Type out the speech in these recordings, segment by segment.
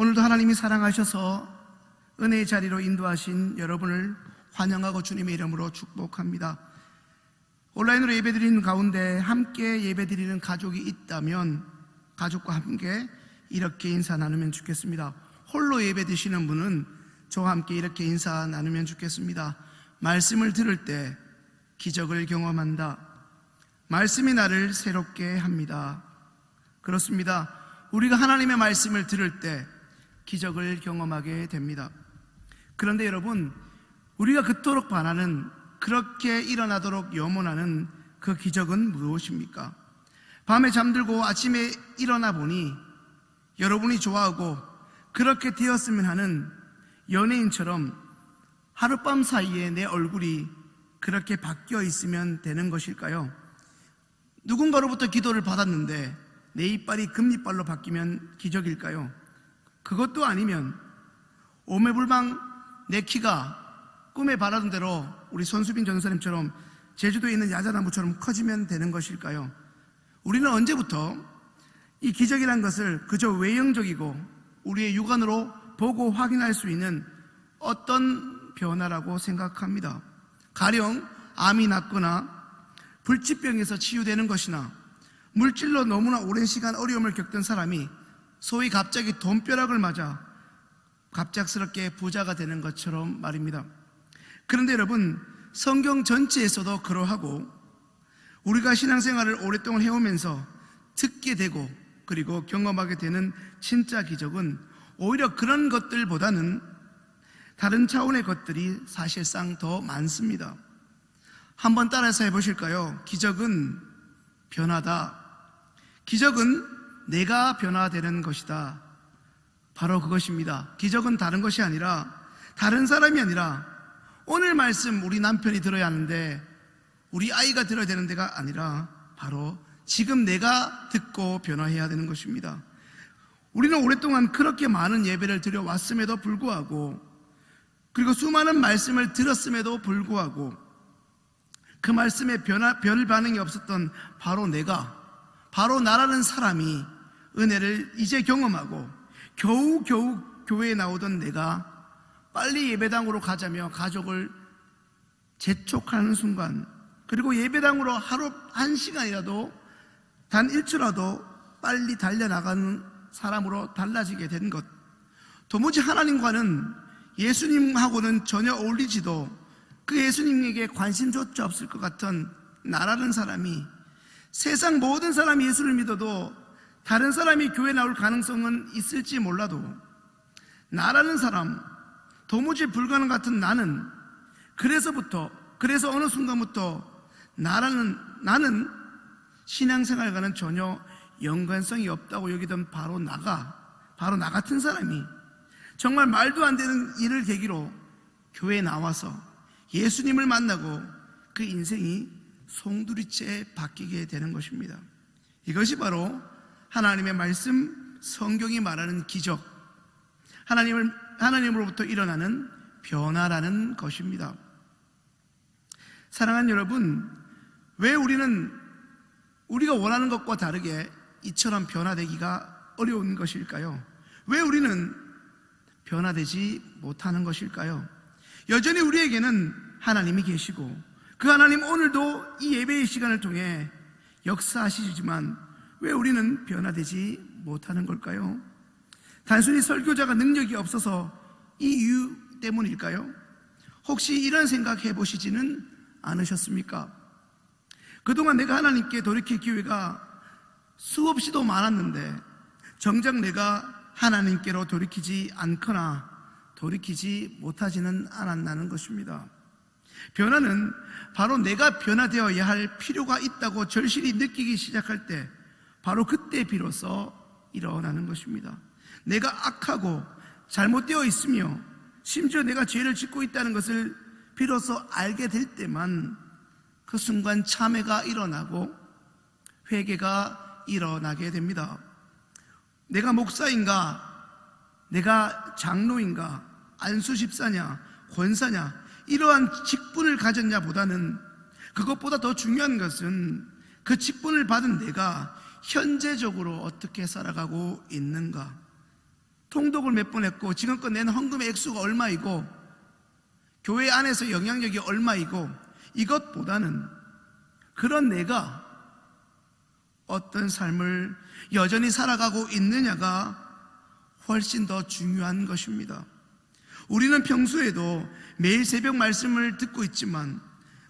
오늘도 하나님이 사랑하셔서 은혜의 자리로 인도하신 여러분을 환영하고 주님의 이름으로 축복합니다. 온라인으로 예배드리는 가운데 함께 예배드리는 가족이 있다면 가족과 함께 이렇게 인사 나누면 좋겠습니다. 홀로 예배드시는 분은 저와 함께 이렇게 인사 나누면 좋겠습니다. 말씀을 들을 때 기적을 경험한다. 말씀이 나를 새롭게 합니다. 그렇습니다. 우리가 하나님의 말씀을 들을 때 기적을 경험하게 됩니다. 그런데 여러분, 우리가 그토록 바라는, 그렇게 일어나도록 염원하는 그 기적은 무엇입니까? 밤에 잠들고 아침에 일어나 보니 여러분이 좋아하고 그렇게 되었으면 하는 연예인처럼 하룻밤 사이에 내 얼굴이 그렇게 바뀌어 있으면 되는 것일까요? 누군가로부터 기도를 받았는데 내 이빨이 금이빨로 바뀌면 기적일까요? 그것도 아니면 오매불망 내 키가 꿈에 바라던 대로 우리 손수빈 전사님처럼 제주도에 있는 야자나무처럼 커지면 되는 것일까요? 우리는 언제부터 이 기적이란 것을 그저 외형적이고 우리의 육안으로 보고 확인할 수 있는 어떤 변화라고 생각합니다. 가령 암이 낫거나 불치병에서 치유되는 것이나 물질로 너무나 오랜 시간 어려움을 겪던 사람이 소위 갑자기 돈벼락을 맞아 갑작스럽게 부자가 되는 것처럼 말입니다. 그런데 여러분, 성경 전체에서도 그러하고 우리가 신앙생활을 오랫동안 해오면서 듣게 되고 그리고 경험하게 되는 진짜 기적은 오히려 그런 것들보다는 다른 차원의 것들이 사실상 더 많습니다. 한번 따라서 해보실까요? 기적은 변화다. 기적은 내가 변화되는 것이다. 바로 그것입니다. 기적은 다른 것이 아니라, 다른 사람이 아니라, 오늘 말씀 우리 남편이 들어야 하는데 우리 아이가 들어야 되는 데가 아니라 바로 지금 내가 듣고 변화해야 되는 것입니다. 우리는 오랫동안 그렇게 많은 예배를 드려왔음에도 불구하고, 그리고 수많은 말씀을 들었음에도 불구하고 그 말씀에 별 반응이 없었던 바로 내가, 바로 나라는 사람이 은혜를 이제 경험하고 겨우겨우 교회에 나오던 내가 빨리 예배당으로 가자며 가족을 재촉하는 순간, 그리고 예배당으로 하루 1시간이라도 단 1초라도 빨리 달려나가는 사람으로 달라지게 된 것, 도무지 하나님과는, 예수님하고는 전혀 어울리지도, 그 예수님에게 관심조차 없을 것 같은 나라는 사람이, 세상 모든 사람이 예수를 믿어도 다른 사람이 교회 나올 가능성은 있을지 몰라도 나라는 사람, 도무지 불가능 같은 나는, 그래서 어느 순간부터 나는 신앙생활과는 전혀 연관성이 없다고 여기던 바로 나 같은 사람이 정말 말도 안 되는 일을 계기로 교회에 나와서 예수님을 만나고 그 인생이 송두리째 바뀌게 되는 것입니다. 이것이 바로 하나님의 말씀, 성경이 말하는 기적, 하나님으로부터 일어나는 변화라는 것입니다. 사랑하는 여러분, 왜 우리는 우리가 원하는 것과 다르게 이처럼 변화되기가 어려운 것일까요? 왜 우리는 변화되지 못하는 것일까요? 여전히 우리에게는 하나님이 계시고 그 하나님 오늘도 이 예배의 시간을 통해 역사하시지만 왜 우리는 변화되지 못하는 걸까요? 단순히 설교자가 능력이 없어서 이 이유 때문일까요? 혹시 이런 생각 해보시지는 않으셨습니까? 그동안 내가 하나님께 돌이킬 기회가 수없이도 많았는데 정작 내가 하나님께로 돌이키지 않거나 돌이키지 못하지는 않았다는 것입니다. 변화는 바로 내가 변화되어야 할 필요가 있다고 절실히 느끼기 시작할 때, 바로 그때 비로소 일어나는 것입니다. 내가 악하고 잘못되어 있으며 심지어 내가 죄를 짓고 있다는 것을 비로소 알게 될 때만 그 순간 참회가 일어나고 회개가 일어나게 됩니다. 내가 목사인가, 내가 장로인가, 안수집사냐, 권사냐, 이러한 직분을 가졌냐 보다는, 그것보다 더 중요한 것은 그 직분을 받은 내가 현재적으로 어떻게 살아가고 있는가, 통독을 몇 번 했고 지금껏 낸 헌금의 액수가 얼마이고 교회 안에서 영향력이 얼마이고 이것보다는 그런 내가 어떤 삶을 여전히 살아가고 있느냐가 훨씬 더 중요한 것입니다. 우리는 평소에도 매일 새벽 말씀을 듣고 있지만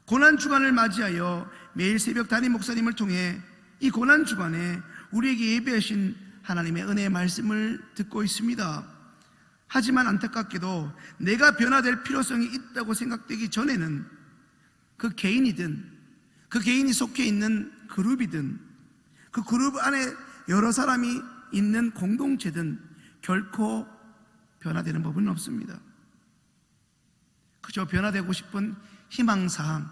고난주간을 맞이하여 매일 새벽 담임 목사님을 통해 이 고난주간에 우리에게 예배하신 하나님의 은혜의 말씀을 듣고 있습니다. 하지만 안타깝게도 내가 변화될 필요성이 있다고 생각되기 전에는 그 개인이든 그 개인이 속해 있는 그룹이든 그 그룹 안에 여러 사람이 있는 공동체든 결코 변화되는 법은 없습니다. 그저 변화되고 싶은 희망사항,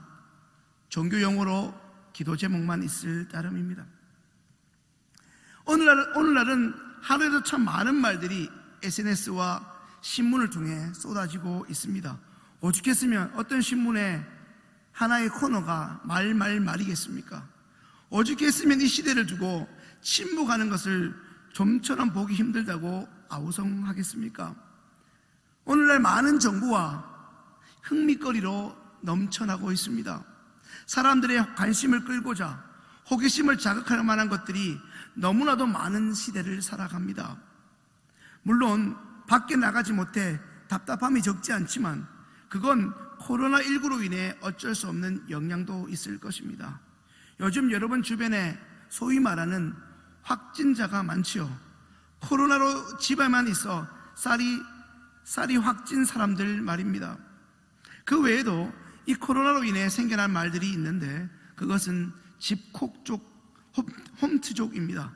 종교용어로 기도 제목만 있을 따름입니다. 오늘날은 하루에도 참 많은 말들이 SNS와 신문을 통해 쏟아지고 있습니다. 오죽했으면 어떤 신문에 하나의 코너가 말이겠습니까? 오죽했으면 이 시대를 두고 침묵하는 것을 좀처럼 보기 힘들다고 아우성하겠습니까? 오늘날 많은 정보와 흥미거리로 넘쳐나고 있습니다. 사람들의 관심을 끌고자 호기심을 자극할 만한 것들이 너무나도 많은 시대를 살아갑니다. 물론 밖에 나가지 못해 답답함이 적지 않지만 그건 코로나19로 인해 어쩔 수 없는 영향도 있을 것입니다. 요즘 여러분 주변에 소위 말하는 확진자가 많지요. 코로나로 집에만 있어 쌀이 확진 사람들 말입니다. 그 외에도 이 코로나로 인해 생겨난 말들이 있는데 그것은 집콕족, 홈트족입니다.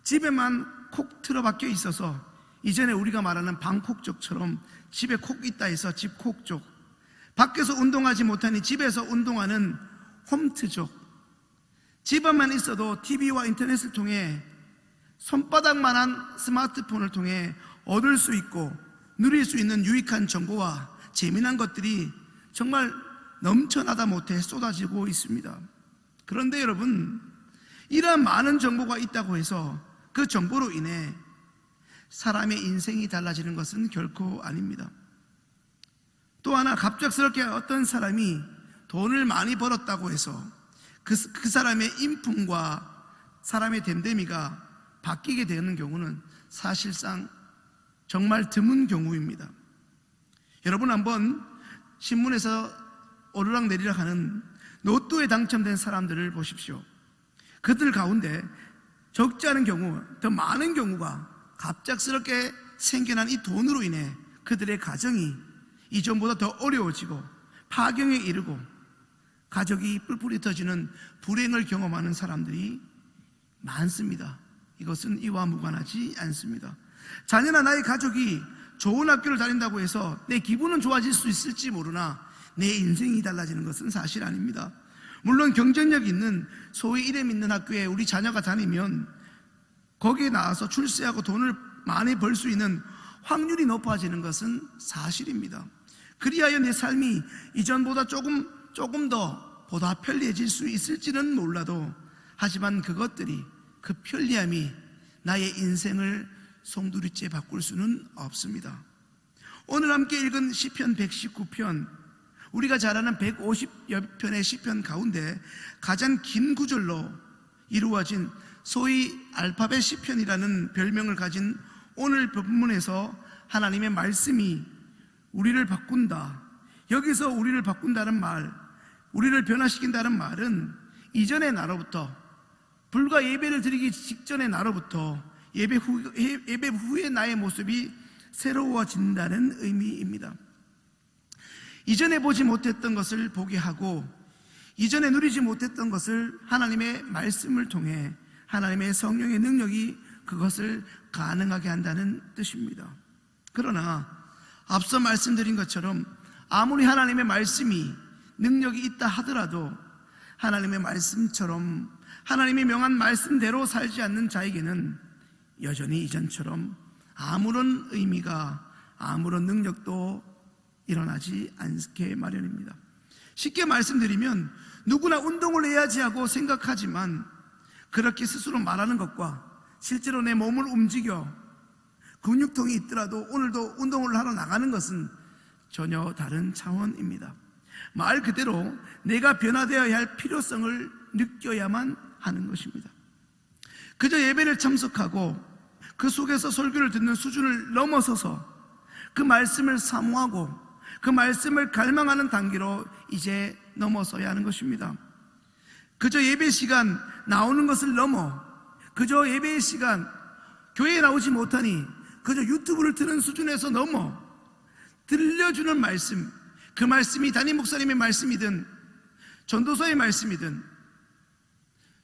집에만 콕 틀어박혀 있어서 이전에 우리가 말하는 방콕족처럼 집에 콕 있다 해서 집콕족, 밖에서 운동하지 못하니 집에서 운동하는 홈트족, 집에만 있어도 TV와 인터넷을 통해 손바닥만한 스마트폰을 통해 얻을 수 있고 누릴 수 있는 유익한 정보와 재미난 것들이 정말 넘쳐나다 못해 쏟아지고 있습니다. 그런데 여러분, 이러한 많은 정보가 있다고 해서 그 정보로 인해 사람의 인생이 달라지는 것은 결코 아닙니다. 또 하나, 갑작스럽게 어떤 사람이 돈을 많이 벌었다고 해서 그 사람의 인품과 사람의 됨됨이가 바뀌게 되는 경우는 사실상 정말 드문 경우입니다. 여러분, 한번 신문에서 오르락내리락 하는 로또에 당첨된 사람들을 보십시오. 그들 가운데 적지 않은 경우, 더 많은 경우가 갑작스럽게 생겨난 이 돈으로 인해 그들의 가정이 이전보다 더 어려워지고 파경에 이르고 가족이 뿔뿔이 터지는 불행을 경험하는 사람들이 많습니다. 이것은 이와 무관하지 않습니다. 자녀나 나의 가족이 좋은 학교를 다닌다고 해서 내 기분은 좋아질 수 있을지 모르나 내 인생이 달라지는 것은 사실 아닙니다. 물론 경쟁력 있는 소위 이름 있는 학교에 우리 자녀가 다니면 거기에 나와서 출세하고 돈을 많이 벌 수 있는 확률이 높아지는 것은 사실입니다. 그리하여 내 삶이 이전보다 조금 더 보다 편리해질 수 있을지는 몰라도, 하지만 그것들이, 그 편리함이 나의 인생을 송두리째 바꿀 수는 없습니다. 오늘 함께 읽은 시편 119편, 우리가 잘 아는 150여 편의 시편 가운데 가장 긴 구절로 이루어진 소위 알파벳 시편이라는 별명을 가진 오늘 본문에서 하나님의 말씀이 우리를 바꾼다, 여기서 우리를 바꾼다는 말, 우리를 변화시킨다는 말은 이전의 나로부터, 불과 예배를 드리기 직전의 나로부터 예배 후의 나의 모습이 새로워진다는 의미입니다. 이전에 보지 못했던 것을 보게 하고 이전에 누리지 못했던 것을 하나님의 말씀을 통해 하나님의 성령의 능력이 그것을 가능하게 한다는 뜻입니다. 그러나 앞서 말씀드린 것처럼 아무리 하나님의 말씀이 능력이 있다 하더라도 하나님의 말씀처럼 하나님이 명한 말씀대로 살지 않는 자에게는 여전히 이전처럼 아무런 의미가, 아무런 능력도 일어나지 않게 마련입니다. 쉽게 말씀드리면 누구나 운동을 해야지 하고 생각하지만 그렇게 스스로 말하는 것과 실제로 내 몸을 움직여 근육통이 있더라도 오늘도 운동을 하러 나가는 것은 전혀 다른 차원입니다. 말 그대로 내가 변화되어야 할 필요성을 느껴야만 하는 것입니다. 그저 예배를 참석하고 그 속에서 설교를 듣는 수준을 넘어서서 그 말씀을 사모하고 그 말씀을 갈망하는 단계로 이제 넘어서야 하는 것입니다. 그저 예배 시간 나오는 것을 넘어 그저 예배 시간 교회에 나오지 못하니 그저 유튜브를 트는 수준에서 넘어 들려주는 말씀, 그 말씀이 담임 목사님의 말씀이든 전도서의 말씀이든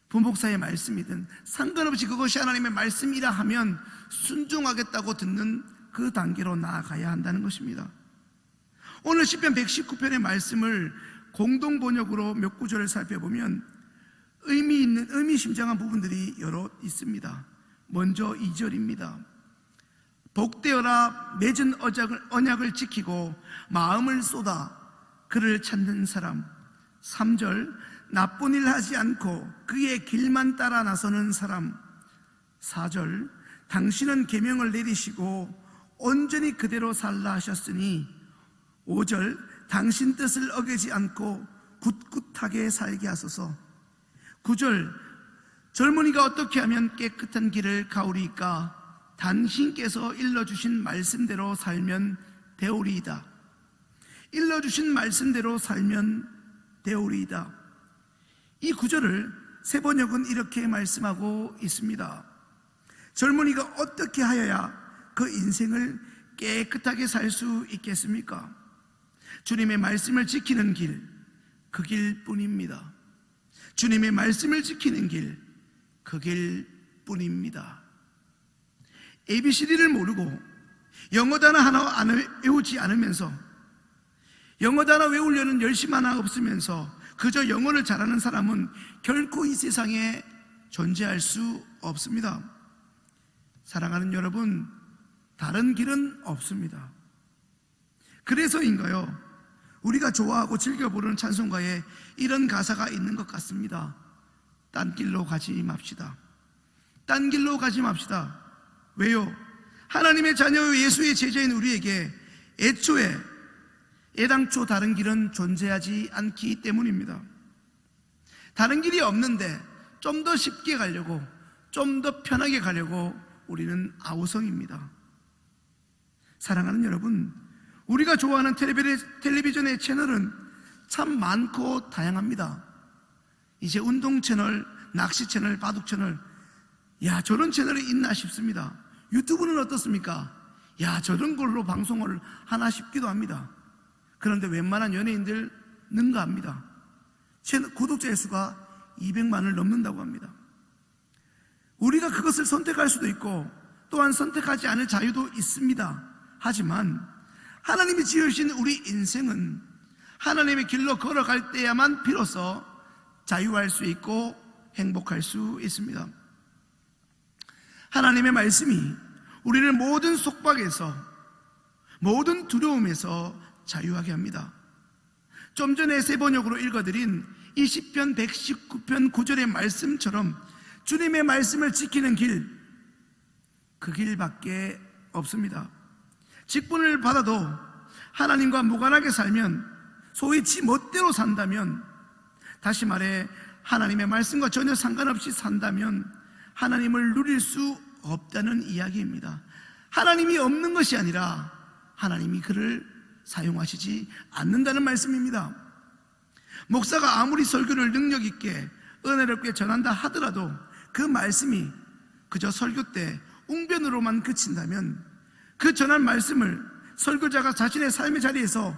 부목사의 말씀이든 상관없이 그것이 하나님의 말씀이라 하면 순종하겠다고 듣는 그 단계로 나아가야 한다는 것입니다. 오늘 시편 119편의 말씀을 공동 번역으로 몇 구절을 살펴보면 의미심장한 부분들이 여러 있습니다. 먼저 2절입니다. 복되어라 맺은 언약을 지키고 마음을 쏟아 그를 찾는 사람. 3절 나쁜 일 하지 않고 그의 길만 따라 나서는 사람. 4절 당신은 계명을 내리시고 온전히 그대로 살라 하셨으니. 5절 당신 뜻을 어기지 않고 굳굳하게 살게 하소서. 9절 젊은이가 어떻게 하면 깨끗한 길을 가오리이까? 당신께서 일러주신 말씀대로 살면 되오리이다. 일러주신 말씀대로 살면 되오리이다. 이 구절을 세번역은 이렇게 말씀하고 있습니다. 젊은이가 어떻게 하여야 그 인생을 깨끗하게 살 수 있겠습니까? 주님의 말씀을 지키는 길, 그 길뿐입니다. 주님의 말씀을 지키는 길, 그 길뿐입니다. ABCD를 모르고 영어 단어 하나 외우지 않으면서 영어 단어 외우려는 열심 하나 없으면서 그저 영어를 잘하는 사람은 결코 이 세상에 존재할 수 없습니다. 사랑하는 여러분, 다른 길은 없습니다. 그래서인가요? 우리가 좋아하고 즐겨 부르는 찬송가에 이런 가사가 있는 것 같습니다. 딴 길로 가지 맙시다. 딴 길로 가지 맙시다. 왜요? 하나님의 자녀요 예수의 제자인 우리에게 애당초 다른 길은 존재하지 않기 때문입니다. 다른 길이 없는데 좀 더 쉽게 가려고, 좀 더 편하게 가려고 우리는 아우성입니다. 사랑하는 여러분, 우리가 좋아하는 텔레비전의 채널은 참 많고 다양합니다. 이제 운동 채널, 낚시 채널, 바둑 채널, 야, 저런 채널이 있나 싶습니다. 유튜브는 어떻습니까? 야, 저런 걸로 방송을 하나 싶기도 합니다. 그런데 웬만한 연예인들 능가합니다. 구독자 수가 200만을 넘는다고 합니다. 우리가 그것을 선택할 수도 있고 또한 선택하지 않을 자유도 있습니다. 하지만 하나님이 지으신 우리 인생은 하나님의 길로 걸어갈 때야만 비로소 자유할 수 있고 행복할 수 있습니다. 하나님의 말씀이 우리를 모든 속박에서, 모든 두려움에서 자유하게 합니다. 좀 전에 세번역으로 읽어드린 이 시편 119편 9절의 말씀처럼 주님의 말씀을 지키는 길, 그 길밖에 없습니다. 직분을 받아도 하나님과 무관하게 살면, 소위 지 멋대로 산다면, 다시 말해 하나님의 말씀과 전혀 상관없이 산다면 하나님을 누릴 수 없다는 이야기입니다. 하나님이 없는 것이 아니라 하나님이 그를 사용하시지 않는다는 말씀입니다. 목사가 아무리 설교를 능력 있게 은혜롭게 전한다 하더라도 그 말씀이 그저 설교 때 웅변으로만 그친다면, 그 전한 말씀을 설교자가 자신의 삶의 자리에서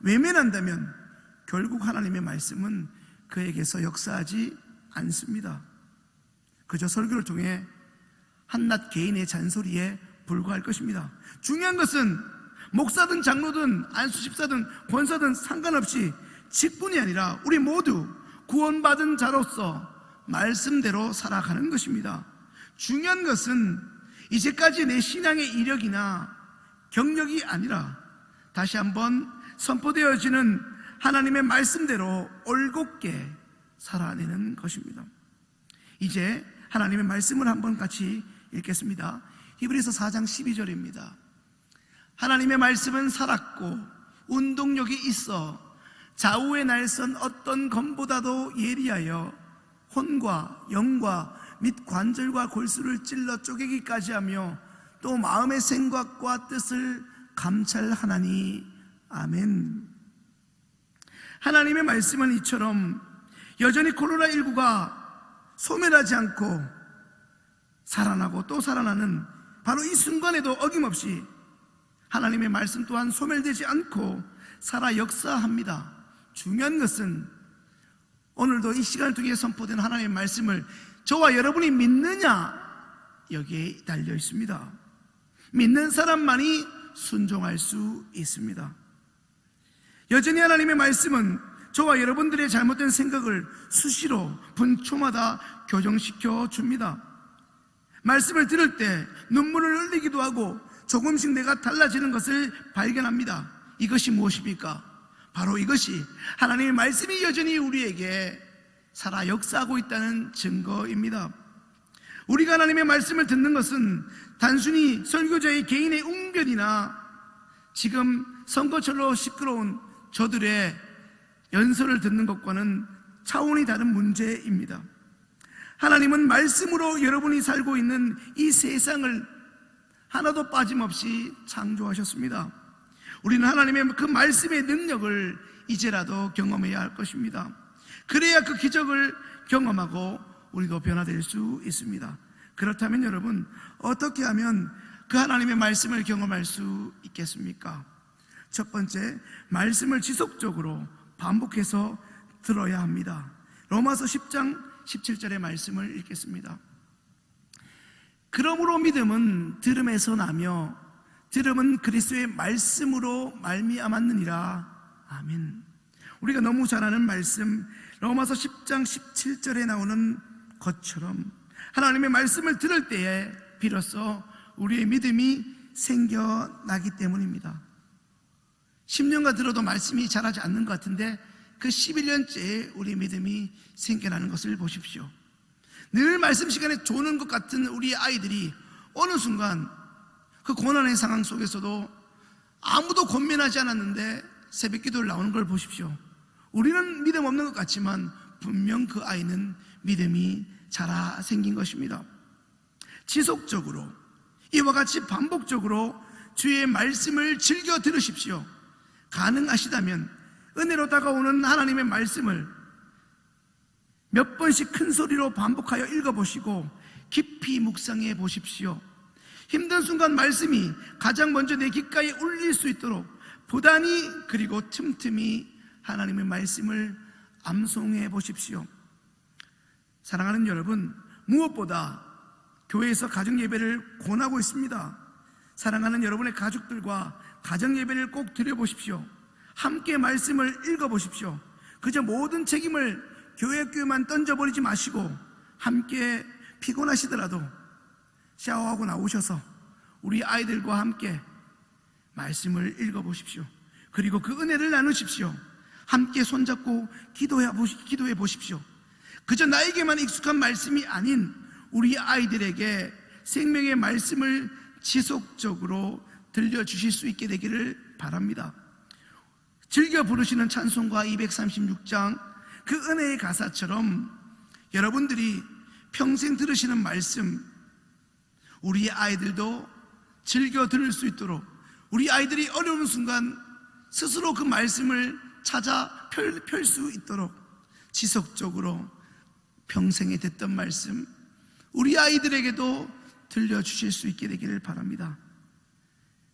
외면한다면 결국 하나님의 말씀은 그에게서 역사하지 않습니다. 그저 설교를 통해 한낱 개인의 잔소리에 불과할 것입니다. 중요한 것은 목사든 장로든 안수집사든 권사든 상관없이 직분이 아니라 우리 모두 구원받은 자로서 말씀대로 살아가는 것입니다. 중요한 것은 이제까지 내 신앙의 이력이나 경력이 아니라 다시 한번 선포되어지는 하나님의 말씀대로 올곧게 살아내는 것입니다. 이제 하나님의 말씀을 한번 같이 읽겠습니다. 히브리서 4장 12절입니다. 하나님의 말씀은 살았고 운동력이 있어 좌우의 날선 어떤 검보다도 예리하여 혼과 영과 및 관절과 골수를 찔러 쪼개기까지 하며 또 마음의 생각과 뜻을 감찰하나니. 아멘. 하나님의 말씀은 이처럼 여전히 코로나19가 소멸하지 않고 살아나고 또 살아나는 바로 이 순간에도 어김없이 하나님의 말씀 또한 소멸되지 않고 살아 역사합니다. 중요한 것은 오늘도 이 시간을 통해 선포된 하나님의 말씀을 저와 여러분이 믿느냐, 여기에 달려 있습니다. 믿는 사람만이 순종할 수 있습니다. 여전히 하나님의 말씀은 저와 여러분들의 잘못된 생각을 수시로 분초마다 교정시켜 줍니다. 말씀을 들을 때 눈물을 흘리기도 하고 조금씩 내가 달라지는 것을 발견합니다. 이것이 무엇입니까? 바로 이것이 하나님의 말씀이 여전히 우리에게 살아 역사하고 있다는 증거입니다. 우리가 하나님의 말씀을 듣는 것은 단순히 설교자의 개인의 웅변이나 지금 선거철로 시끄러운 저들의 연설을 듣는 것과는 차원이 다른 문제입니다. 하나님은 말씀으로 여러분이 살고 있는 이 세상을 하나도 빠짐없이 창조하셨습니다. 우리는 하나님의 그 말씀의 능력을 이제라도 경험해야 할 것입니다. 그래야 그 기적을 경험하고 우리도 변화될 수 있습니다. 그렇다면 여러분, 어떻게 하면 그 하나님의 말씀을 경험할 수 있겠습니까? 첫 번째, 말씀을 지속적으로 반복해서 들어야 합니다. 로마서 10장 17절의 말씀을 읽겠습니다. 그러므로 믿음은 들음에서 나며 들음은 그리스도의 말씀으로 말미암았느니라. 아멘. 우리가 너무 잘 아는 말씀, 로마서 10장 17절에 나오는 것처럼 하나님의 말씀을 들을 때에 비로소 우리의 믿음이 생겨나기 때문입니다. 10년간 들어도 말씀이 자라지 않는 것 같은데 그 11년째에 우리 믿음이 생겨나는 것을 보십시오. 늘 말씀 시간에 조는 것 같은 우리 아이들이 어느 순간 그 고난의 상황 속에서도 아무도 권면하지 않았는데 새벽 기도를 나오는 걸 보십시오. 우리는 믿음 없는 것 같지만 분명 그 아이는 믿음이 자라 생긴 것입니다. 지속적으로 이와 같이 반복적으로 주의 말씀을 즐겨 들으십시오. 가능하시다면 은혜로 다가오는 하나님의 말씀을 몇 번씩 큰 소리로 반복하여 읽어보시고 깊이 묵상해 보십시오. 힘든 순간 말씀이 가장 먼저 내 귓가에 울릴 수 있도록 부단히 그리고 틈틈이 하나님의 말씀을 암송해 보십시오. 사랑하는 여러분, 무엇보다 교회에서 가정 예배를 권하고 있습니다. 사랑하는 여러분의 가족들과 가정 예배를 꼭 드려보십시오. 함께 말씀을 읽어보십시오. 그저 모든 책임을 교회만 던져버리지 마시고 함께 피곤하시더라도 샤워하고 나오셔서 우리 아이들과 함께 말씀을 읽어보십시오. 그리고 그 은혜를 나누십시오. 함께 손잡고 기도해 보십시오. 그저 나에게만 익숙한 말씀이 아닌 우리 아이들에게 생명의 말씀을 지속적으로 들려주실 수 있게 되기를 바랍니다. 즐겨 부르시는 찬송가 236장 그 은혜의 가사처럼 여러분들이 평생 들으시는 말씀, 우리 아이들도 즐겨 들을 수 있도록, 우리 아이들이 어려운 순간 스스로 그 말씀을 찾아 펼 수 있도록 지속적으로 평생에 듣던 말씀 우리 아이들에게도 들려주실 수 있게 되기를 바랍니다.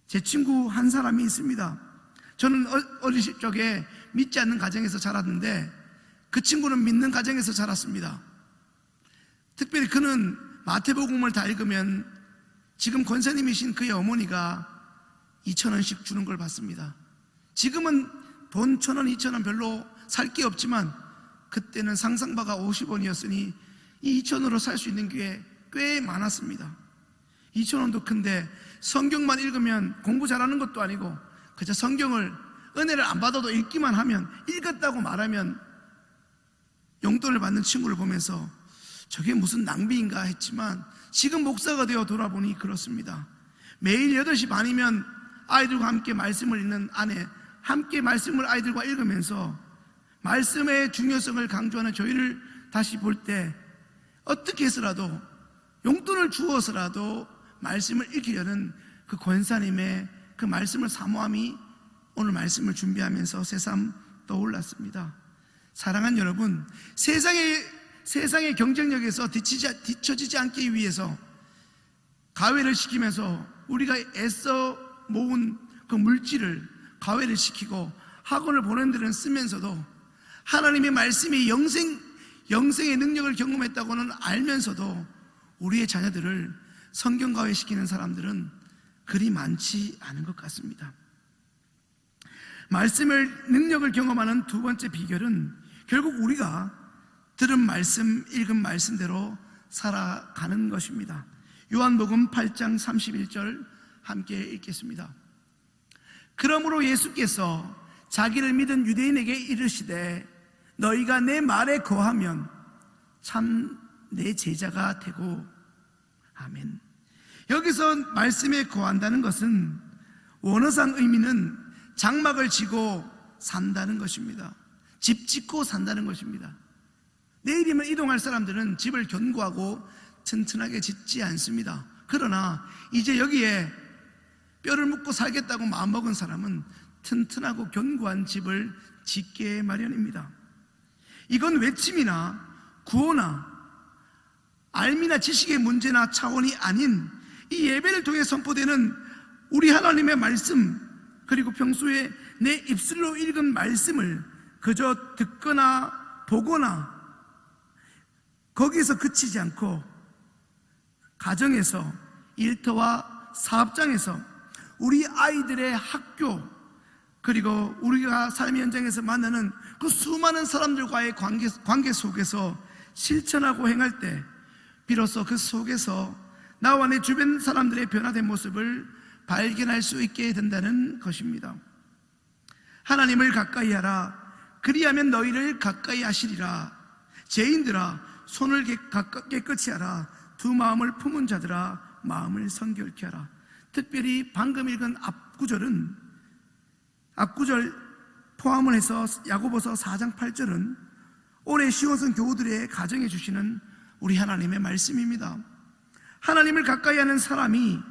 제 친구 한 사람이 있습니다. 저는 어릴 적에 믿지 않는 가정에서 자랐는데 그 친구는 믿는 가정에서 자랐습니다. 특별히 그는 마태복음을 다 읽으면 지금 권사님이신 그의 어머니가 2,000원씩 주는 걸 봤습니다. 지금은 돈 1,000원, 2,000원 별로 살 게 없지만 그때는 상상바가 50원이었으니 이 2,000원으로 살 수 있는 게 꽤 많았습니다. 2,000원도 큰데 성경만 읽으면 공부 잘하는 것도 아니고 그저 성경을 은혜를 안 받아도 읽기만 하면, 읽었다고 말하면 용돈을 받는 친구를 보면서 저게 무슨 낭비인가 했지만 지금 목사가 되어 돌아보니 그렇습니다. 매일 8시 반이면 아이들과 함께 말씀을 읽는 아내, 함께 말씀을 아이들과 읽으면서 말씀의 중요성을 강조하는 저희를 다시 볼 때 어떻게 해서라도 용돈을 주어서라도 말씀을 읽으려는 그 권사님의 그 말씀을 사모함이 오늘 말씀을 준비하면서 새삼 떠올랐습니다. 사랑하는 여러분, 세상의 경쟁력에서 뒤처지지 않기 위해서 가외를 시키면서 우리가 애써 모은 그 물질을 가외를 시키고 학원을 보낸 데는 쓰면서도 하나님의 말씀이 영생의 능력을 경험했다고는 알면서도 우리의 자녀들을 성경 가외시키는 사람들은 그리 많지 않은 것 같습니다. 말씀의 능력을 경험하는 두 번째 비결은 결국 우리가 들은 말씀, 읽은 말씀대로 살아가는 것입니다. 요한복음 8장 31절 함께 읽겠습니다. 그러므로 예수께서 자기를 믿은 유대인에게 이르시되 너희가 내 말에 거하면 참 내 제자가 되고. 아멘. 여기서 말씀에 거한다는 것은 원어상 의미는 장막을 지고 산다는 것입니다. 집 짓고 산다는 것입니다. 내일이면 이동할 사람들은 집을 견고하고 튼튼하게 짓지 않습니다. 그러나 이제 여기에 뼈를 묻고 살겠다고 마음먹은 사람은 튼튼하고 견고한 집을 짓게 마련입니다. 이건 외침이나 구호나 알미나 지식의 문제나 차원이 아닌 이 예배를 통해 선포되는 우리 하나님의 말씀, 그리고 평소에 내 입술로 읽은 말씀을 그저 듣거나 보거나 거기에서 그치지 않고 가정에서, 일터와 사업장에서, 우리 아이들의 학교, 그리고 우리가 삶의 현장에서 만나는 그 수많은 사람들과의 관계 속에서 실천하고 행할 때 비로소 그 속에서 나와 내 주변 사람들의 변화된 모습을 발견할 수 있게 된다는 것입니다. 하나님을 가까이 하라. 그리하면 너희를 가까이 하시리라. 죄인들아 손을 깨끗이 하라. 두 마음을 품은 자들아 마음을 성결케 하라. 특별히 방금 읽은 앞구절 포함을 해서 야고보서 4장 8절은 올해 시원성 교우들의 가정에 주시는 우리 하나님의 말씀입니다. 하나님을 가까이 하는 사람이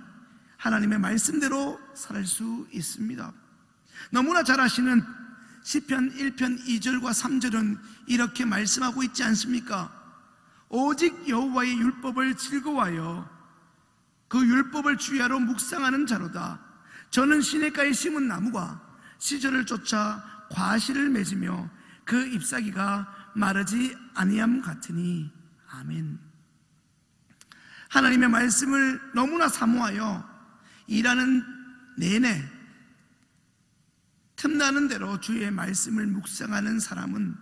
하나님의 말씀대로 살 수 있습니다. 너무나 잘 아시는 시편 1편 2절과 3절은 이렇게 말씀하고 있지 않습니까? 오직 여호와의 율법을 즐거워하여 그 율법을 주야로 묵상하는 자로다. 저는 시냇가에 심은 나무가 시절을 쫓아 과실을 맺으며 그 잎사귀가 마르지 아니함 같으니. 아멘. 하나님의 말씀을 너무나 사모하여 일하는 내내 틈나는 대로 주의 말씀을 묵상하는 사람은,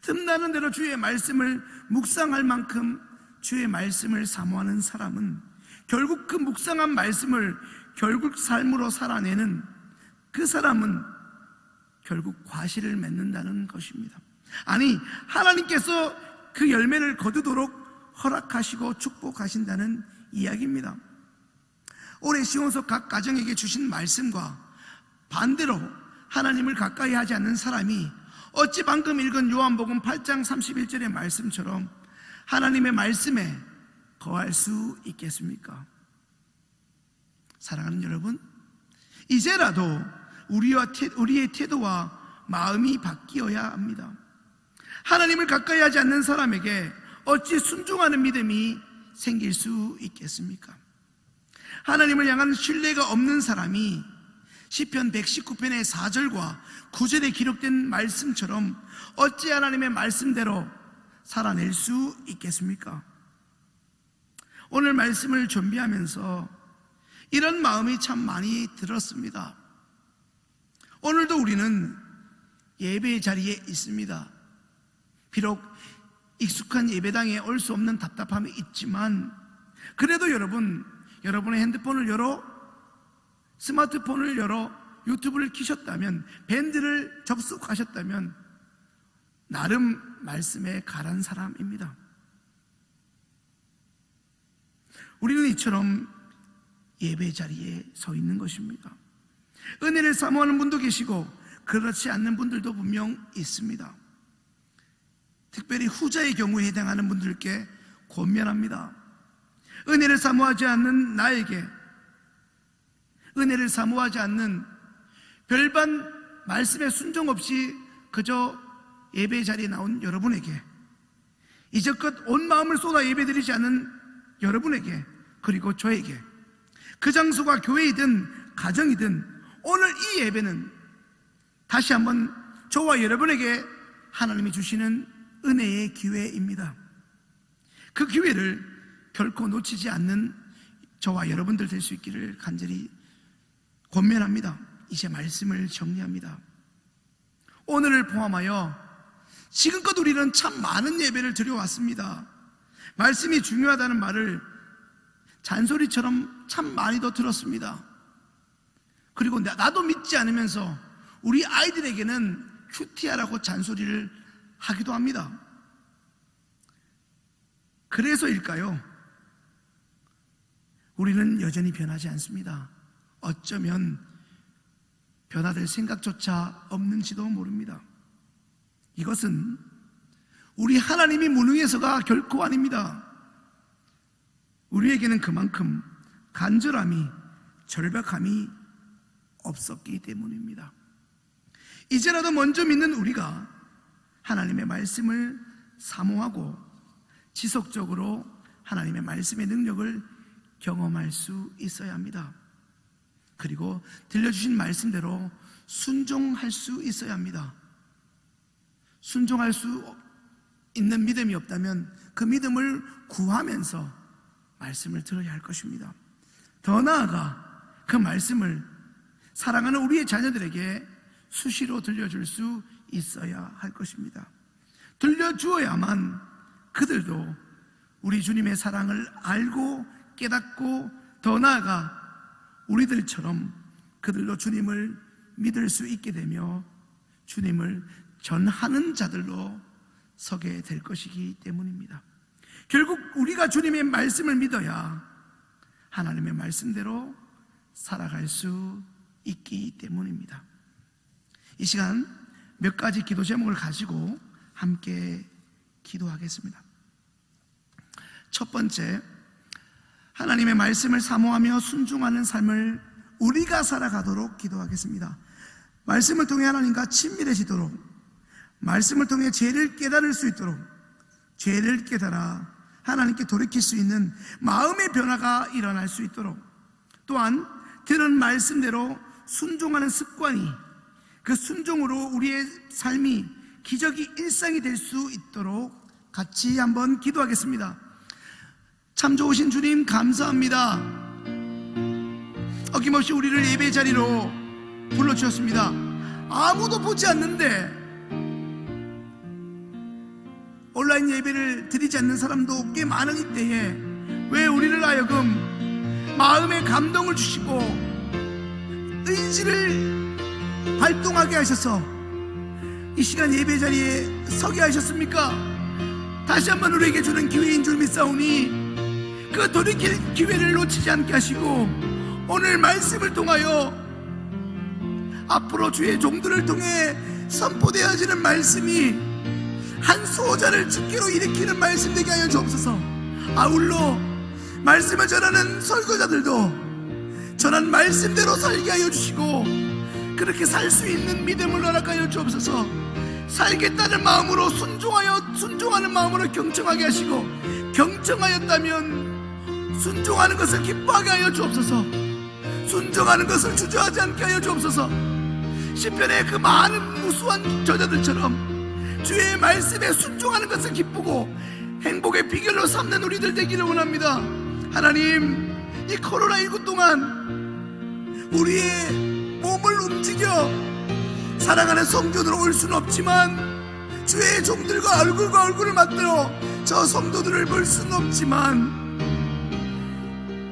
틈나는 대로 주의 말씀을 묵상할 만큼 주의 말씀을 사모하는 사람은 결국 그 묵상한 말씀을 결국 삶으로 살아내는 그 사람은 결국 과실을 맺는다는 것입니다. 아니, 하나님께서 그 열매를 거두도록 허락하시고 축복하신다는 이야기입니다. 올해 시온서 각 가정에게 주신 말씀과 반대로 하나님을 가까이 하지 않는 사람이 어찌 방금 읽은 요한복음 8장 31절의 말씀처럼 하나님의 말씀에 거할 수 있겠습니까? 사랑하는 여러분, 이제라도 우리의 태도와 마음이 바뀌어야 합니다. 하나님을 가까이 하지 않는 사람에게 어찌 순종하는 믿음이 생길 수 있겠습니까? 하나님을 향한 신뢰가 없는 사람이 시편 119편의 4절과 9절에 기록된 말씀처럼 어찌 하나님의 말씀대로 살아낼 수 있겠습니까? 오늘 말씀을 준비하면서 이런 마음이 참 많이 들었습니다. 오늘도 우리는 예배의 자리에 있습니다. 비록 익숙한 예배당에 올 수 없는 답답함이 있지만 그래도 여러분의 핸드폰을 열어, 스마트폰을 열어 유튜브를 켜셨다면, 밴드를 접속하셨다면 나름 말씀에 가란 사람입니다. 우리는 이처럼 예배 자리에 서 있는 것입니다. 은혜를 사모하는 분도 계시고 그렇지 않는 분들도 분명 있습니다. 특별히 후자의 경우에 해당하는 분들께 권면합니다. 은혜를 사모하지 않는 나에게, 은혜를 사모하지 않는 별반 말씀에 순종 없이 그저 예배 자리에 나온 여러분에게, 이제껏 온 마음을 쏟아 예배드리지 않은 여러분에게, 그리고 저에게, 그 장소가 교회이든 가정이든 오늘 이 예배는 다시 한번 저와 여러분에게 하나님이 주시는 은혜의 기회입니다. 그 기회를 결코 놓치지 않는 저와 여러분들 될 수 있기를 간절히 권면합니다. 이제 말씀을 정리합니다. 오늘을 포함하여 지금껏 우리는 참 많은 예배를 드려왔습니다. 말씀이 중요하다는 말을 잔소리처럼 참 많이도 들었습니다. 그리고 나도 믿지 않으면서 우리 아이들에게는 큐티하라고 잔소리를 하기도 합니다. 그래서일까요? 우리는 여전히 변하지 않습니다. 어쩌면 변화될 생각조차 없는지도 모릅니다. 이것은 우리 하나님이 무능해서가 결코 아닙니다. 우리에게는 그만큼 간절함이, 절박함이 없었기 때문입니다. 이제라도 먼저 믿는 우리가 하나님의 말씀을 사모하고 지속적으로 하나님의 말씀의 능력을 경험할 수 있어야 합니다. 그리고 들려주신 말씀대로 순종할 수 있어야 합니다. 순종할 수 있는 믿음이 없다면 그 믿음을 구하면서 말씀을 들어야 할 것입니다. 더 나아가 그 말씀을 사랑하는 우리의 자녀들에게 수시로 들려줄 수 있어야 할 것입니다. 들려주어야만 그들도 우리 주님의 사랑을 알고 깨닫고 더 나아가 우리들처럼 그들도 주님을 믿을 수 있게 되며 주님을 전하는 자들로 서게 될 것이기 때문입니다. 결국 우리가 주님의 말씀을 믿어야 하나님의 말씀대로 살아갈 수 있기 때문입니다. 이 시간 몇 가지 기도 제목을 가지고 함께 기도하겠습니다. 첫 번째, 하나님의 말씀을 사모하며 순종하는 삶을 우리가 살아가도록 기도하겠습니다. 말씀을 통해 하나님과 친밀해지도록, 말씀을 통해 죄를 깨달을 수 있도록, 죄를 깨달아 하나님께 돌이킬 수 있는 마음의 변화가 일어날 수 있도록, 또한 들은 말씀대로 순종하는 습관이, 그 순종으로 우리의 삶이 기적이 일상이 될 수 있도록 같이 한번 기도하겠습니다. 참 좋으신 주님 감사합니다. 어김없이 우리를 예배 자리로 불러주셨습니다. 아무도 보지 않는데, 온라인 예배를 드리지 않는 사람도 꽤 많은 이때에 왜 우리를 하여금 마음의 감동을 주시고 의지를 발동하게 하셔서 이 시간 예배 자리에 서게 하셨습니까? 다시 한번 우리에게 주는 기회인 줄 믿사오니 그 돌이킬 기회를 놓치지 않게 하시고 오늘 말씀을 통하여 앞으로 주의 종들을 통해 선포되어지는 말씀이 한 수호자를 주께로 일으키는 말씀 되게 하여 주옵소서. 아울러 말씀을 전하는 설교자들도 전한 말씀대로 살게 하여 주시고 그렇게 살 수 있는 믿음을 허락하여 주옵소서. 살겠다는 마음으로 순종하는 마음으로 경청하게 하시고, 경청하였다면 순종하는 것을 기뻐하게 하여 주옵소서. 순종하는 것을 주저하지 않게 하여 주옵소서. 시편의 그 많은 무수한 저자들처럼 주의 말씀에 순종하는 것을 기쁘고 행복의 비결로 삼는 우리들 되기를 원합니다. 하나님, 이 코로나19 동안 우리의 몸을 움직여 사랑하는 성도들로 올 수는 없지만 주의 종들과 얼굴과 얼굴을 맞대어 저 성도들을 볼 수는 없지만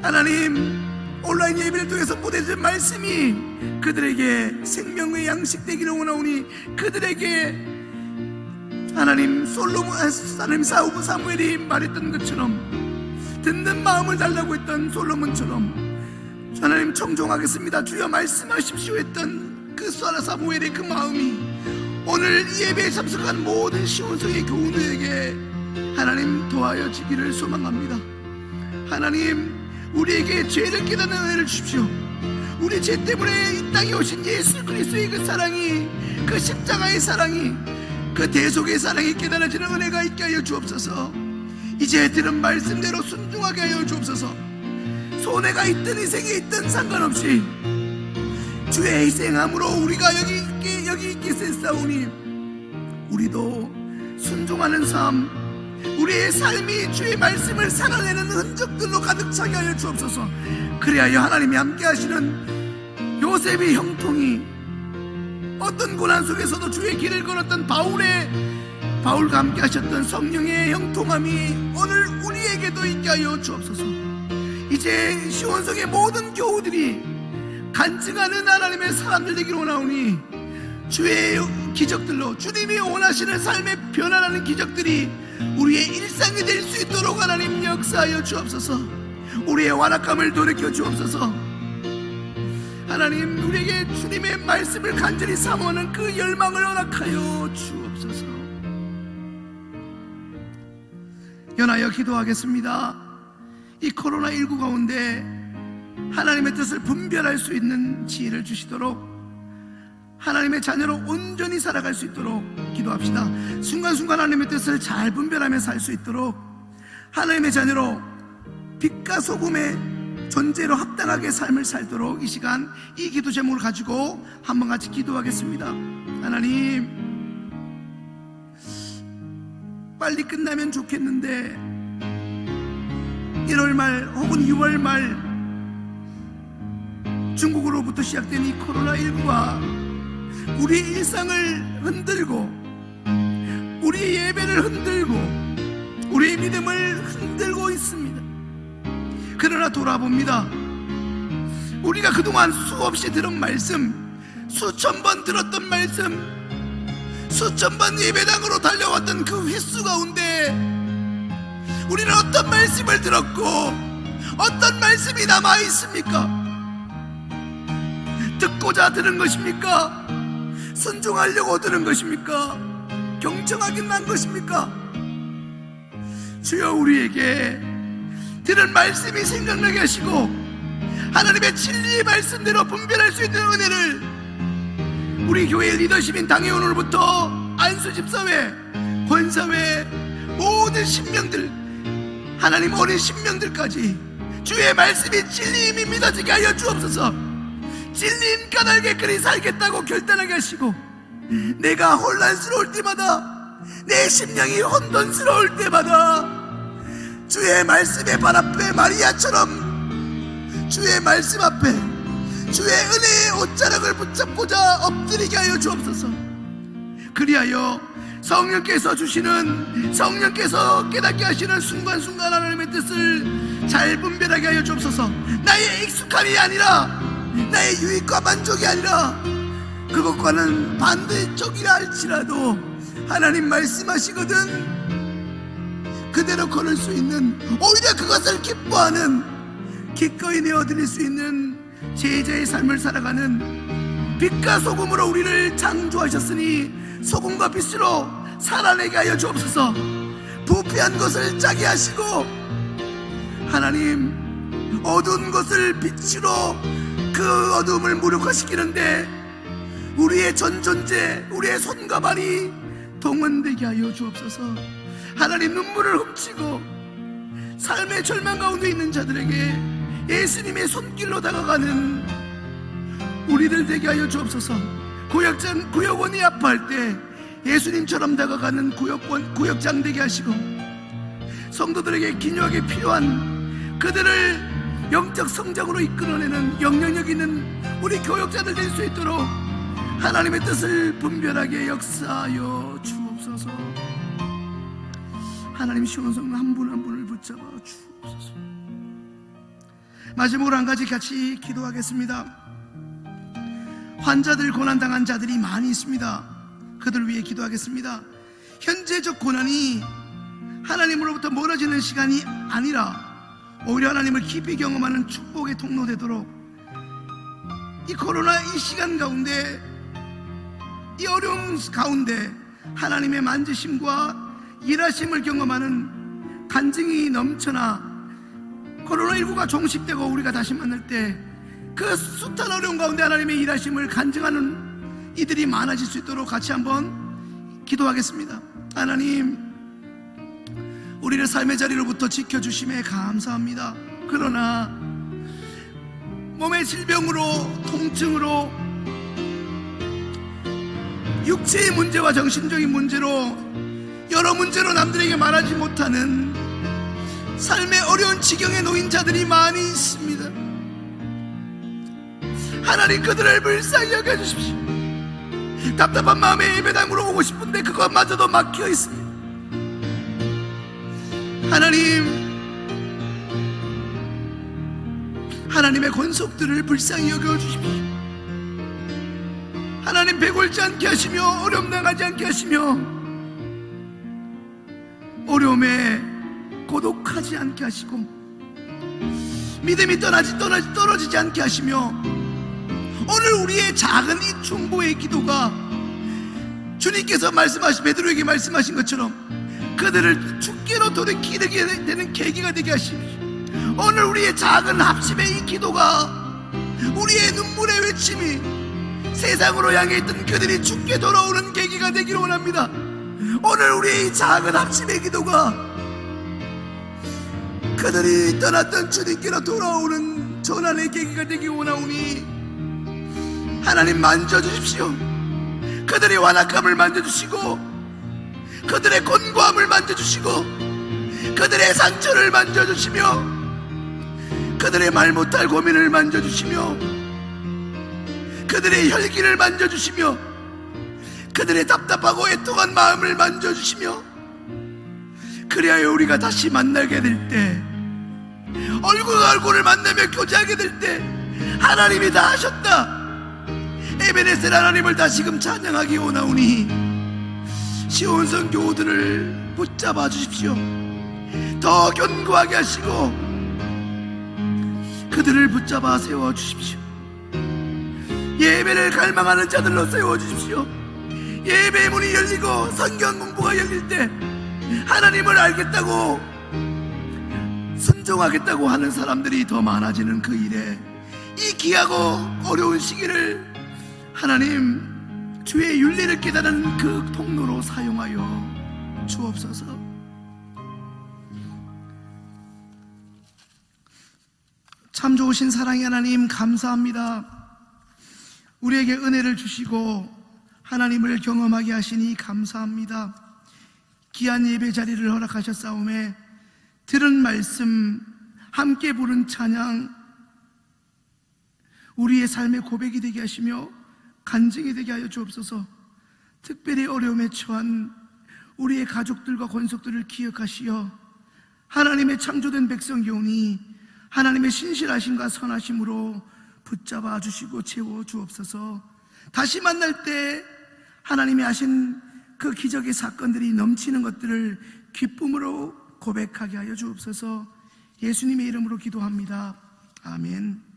하나님, 온라인 예배를 통해서 보내준 말씀이 그들에게 생명의 양식 되기를 원하오니 그들에게 하나님 사무엘이 말했던 것처럼 듣는 마음을 달라고 했던 솔로몬처럼 하나님 청종하겠습니다, 주여 말씀하십시오 했던 그 사무엘의 그 마음이 오늘 이 예배에 참석한 모든 시온성의 교우들에게 하나님 도하여 지기를 소망합니다. 하나님, 우리에게 죄를 깨닫는 은혜를 주십시오. 우리 죄 때문에 이 땅에 오신 예수 그리스도의 그 사랑이, 그 십자가의 사랑이, 그 대속의 사랑이 깨달아지는 은혜가 있게 하여 주옵소서. 이제 들은 말씀대로 순종하게 하여 주옵소서. 손해가 있든 희생이 있든 상관없이 주의 희생함으로 우리가 여기 있게 됐사오니 우리도 순종하는 삶, 우리의 삶이 주의 말씀을 살아내는 흔적들로 가득 차게 하여 주옵소서. 그리하여 하나님이 함께 하시는 요셉의 형통이, 어떤 고난 속에서도 주의 길을 걸었던 바울과 함께 하셨던 성령의 형통함이 오늘 우리에게도 있게 하여 주옵소서. 이제 시온성의 모든 교우들이 간증하는 하나님의 사람들 되기를 원하오니 주의 기적들로 주님이 원하시는 삶의 변화라는 기적들이 우리의 일상이 될 수 있도록 하나님 역사하여 주옵소서. 우리의 완악함을 돌이켜 주옵소서. 하나님, 우리에게 주님의 말씀을 간절히 사모하는 그 열망을 허락하여 주옵소서. 연하여 기도하겠습니다. 이 코로나19 가운데 하나님의 뜻을 분별할 수 있는 지혜를 주시도록, 하나님의 자녀로 온전히 살아갈 수 있도록 기도합시다. 순간순간 하나님의 뜻을 잘 분별하며 살 수 있도록, 하나님의 자녀로 빛과 소금의 존재로 합당하게 삶을 살도록 이 시간 이 기도 제목을 가지고 한번 같이 기도하겠습니다. 하나님, 빨리 끝나면 좋겠는데 1월 말 혹은 6월 말 중국으로부터 시작된 이 코로나19가 우리 일상을 흔들고, 우리 예배를 흔들고, 우리의 믿음을 흔들고 있습니다. 그러나 돌아봅니다. 우리가 그동안 수없이 들은 말씀, 수천 번 들었던 말씀, 수천 번 예배당으로 달려왔던 그 횟수 가운데 우리는 어떤 말씀을 들었고 어떤 말씀이 남아 있습니까? 듣고자 들은 것입니까? 순종하려고 들은 것입니까? 경청하긴 한 것입니까? 주여, 우리에게 들은 말씀이 생각나게 하시고 하나님의 진리의 말씀대로 분별할 수 있는 은혜를 우리 교회 리더십인 당회원으로부터 안수집사회, 권사회, 모든 신명들, 하나님 어린 신명들까지 주의 말씀이 진리임이 믿어지게 하여 주옵소서. 진리인 까닭에 그리 살겠다고 결단하게 하시고, 내가 혼란스러울 때마다, 내 심령이 혼돈스러울 때마다 주의 말씀의 발 앞에 마리아처럼 주의 말씀 앞에 주의 은혜의 옷자락을 붙잡고자 엎드리게 하여 주옵소서. 그리하여 성령께서 깨닫게 하시는 순간순간 하나님의 뜻을 잘 분별하게 하여 주옵소서. 나의 익숙함이 아니라, 나의 유익과 만족이 아니라 그것과는 반대쪽이라 할지라도 하나님 말씀하시거든 그대로 걸을 수 있는, 오히려 그것을 기뻐하는, 기꺼이 내어드릴 수 있는 제자의 삶을 살아가는 빛과 소금으로 우리를 창조하셨으니 소금과 빛으로 살아내게 하여 주옵소서. 부패한 것을 짜게 하시고 하나님 어두운 것을 빛으로 그 어두움을 무력화시키는데 우리의 전 존재, 우리의 손과 발이 동원되게 하여 주옵소서. 하나님, 눈물을 훔치고 삶의 절망 가운데 있는 자들에게 예수님의 손길로 다가가는 우리들 되게 하여 주옵소서. 구역원이 아파할 때 예수님처럼 다가가는 구역장 되게 하시고, 성도들에게 기묘하게 필요한 그들을 영적 성장으로 이끌어내는 영향력 있는 우리 교역자들 될 수 있도록 하나님의 뜻을 분별하게 역사하여 주옵소서. 하나님, 시온성 한 분 한 분을 붙잡아 주옵소서. 마지막으로 한 가지 같이 기도하겠습니다. 환자들, 고난당한 자들이 많이 있습니다. 그들 위해 기도하겠습니다. 현재적 고난이 하나님으로부터 멀어지는 시간이 아니라 오히려 하나님을 깊이 경험하는 축복의 통로 되도록 이 코로나 이 시간 가운데, 이 어려움 가운데 하나님의 만지심과 일하심을 경험하는 간증이 넘쳐나 코로나19가 종식되고 우리가 다시 만날 때 그 숱한 어려움 가운데 하나님의 일하심을 간증하는 이들이 많아질 수 있도록 같이 한번 기도하겠습니다. 하나님, 우리를 삶의 자리로부터 지켜주심에 감사합니다. 그러나 몸의 질병으로, 통증으로, 육체의 문제와 정신적인 문제로, 여러 문제로 남들에게 말하지 못하는 삶의 어려운 지경에 놓인 자들이 많이 있습니다. 하나님, 그들을 불쌍히 여겨주십시오. 답답한 마음에 예배당으로 오고 싶은데 그것마저도 막혀 있습니다. 하나님의 권속들을 불쌍히 여겨주십시오. 하나님, 배골지 않게 하시며 어려움 당하지 않게 하시며 어려움에 고독하지 않게 하시고 믿음이 떨어지지 않게 하시며 오늘 우리의 작은 이 중보의 기도가 주님께서 베드로에게 말씀하신 것처럼 그들을 주께로 돌이키게 되는 계기가 되게 하십시오. 오늘 우리의 작은 합심의 이 기도가, 우리의 눈물의 외침이 세상으로 향해 있던 그들이 주께 돌아오는 계기가 되기를 원합니다. 오늘 우리의 이 작은 합심의 기도가 그들이 떠났던 주님께로 돌아오는 전환의 계기가 되기 원하오니 하나님, 만져주십시오. 그들의 완악함을 만져주시고 그들의 곤고함을 만져주시고 그들의 상처를 만져주시며 그들의 말 못할 고민을 만져주시며 그들의 혈기를 만져주시며 그들의 답답하고 애통한 마음을 만져주시며 그리하여 우리가 다시 만나게 될 때, 얼굴과 얼굴을 만나며 교제하게 될 때 하나님이 다 하셨다, 에베네셀 하나님을 다시금 찬양하기 원하오니 시온성 교우들을 붙잡아 주십시오. 더 견고하게 하시고 그들을 붙잡아 세워주십시오. 예배를 갈망하는 자들로 세워주십시오. 예배의 문이 열리고 성경 공부가 열릴 때 하나님을 알겠다고, 순종하겠다고 하는 사람들이 더 많아지는 그 일에, 이 귀하고 어려운 시기를 하나님, 주의 윤리를 깨달은 그 통로로 사용하여 주옵소서. 참 좋으신 사랑의 하나님, 감사합니다. 우리에게 은혜를 주시고 하나님을 경험하게 하시니 감사합니다. 귀한 예배 자리를 허락하셨사오매 들은 말씀, 함께 부른 찬양, 우리의 삶의 고백이 되게 하시며 간증이 되게 하여 주옵소서. 특별히 어려움에 처한 우리의 가족들과 권속들을 기억하시어 하나님의 창조된 백성이오니 하나님의 신실하심과 선하심으로 붙잡아 주시고 채워 주옵소서. 다시 만날 때 하나님이 하신 그 기적의 사건들이 넘치는 것들을 기쁨으로 고백하게 하여 주옵소서. 예수님의 이름으로 기도합니다. 아멘.